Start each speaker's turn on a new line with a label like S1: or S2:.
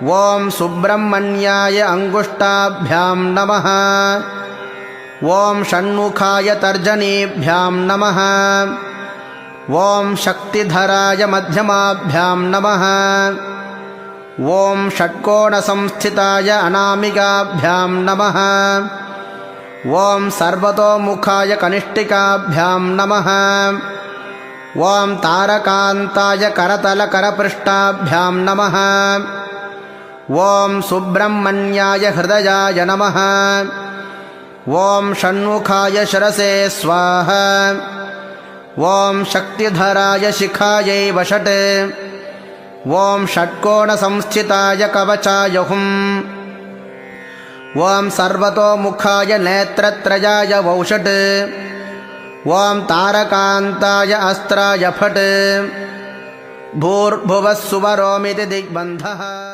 S1: ಓಂ ಸುಬ್ರಹ್ಮಣ್ಯಾಯ ಅಂಗುಷ್ಟಾಭ್ಯಾಂ ನಮಃ. ಓಂ ಷಣ್ಮುಖಾಯ ತರ್ಜನೀಭ್ಯಾಂ ನಮಃ. ಓಂ ಶಕ್ತಿಧರಾಯ ಮಧ್ಯಮಾಭ್ಯಾಂ ನಮಃ. ಓಂ ಷಟ್ಕೋಣಸಂಸ್ಥಿತಾಯ ಅನಾಮಿಕಾಭ್ಯಾಂ ನಮಃ. ಓಂ ಸರ್ವತೋಮುಖಾಯ ಕನಿಷ್ಠಿಕಾಭ್ಯಾಂ ನಮಃ. ಓಂ ತಾರಕಾಂತಾಯ ಕರತಲಕರಪೃಷ್ಠಾಭ್ಯಾಂ ನಮಃ. ಓಂ ಸುಬ್ರಹ್ಮಣ್ಯಾಯ ಹೃದಯಾಯ ನಮಃ. ಓಂ ಷಣ್ಮುಖಾಯ ಶಿರಸೇ ಸ್ವಾಹ. ಓಂ ಶಕ್ತಿಧರಾಯ ಶಿಖಾಯೈ ವಷಟ್. ಓಂ ಷಟ್ಕೋಣಸಂಸ್ಥಿತಾಯ ಕವಚಾಯ ಹುಂ. ಓಂ ಸರ್ವತೋಮುಖಾಯ ನೇತ್ರತ್ರಯಾಯ ವೌಷಟ್. ಓಂ ತಾರಕಾಂತಾಯ ಅಸ್ತ್ರಾಯ ಫಟ್. ಭೂರ್ಭುವಃ ಸುವರೋಮಿತಿ ದಿಗ್ಬಂಧಃ.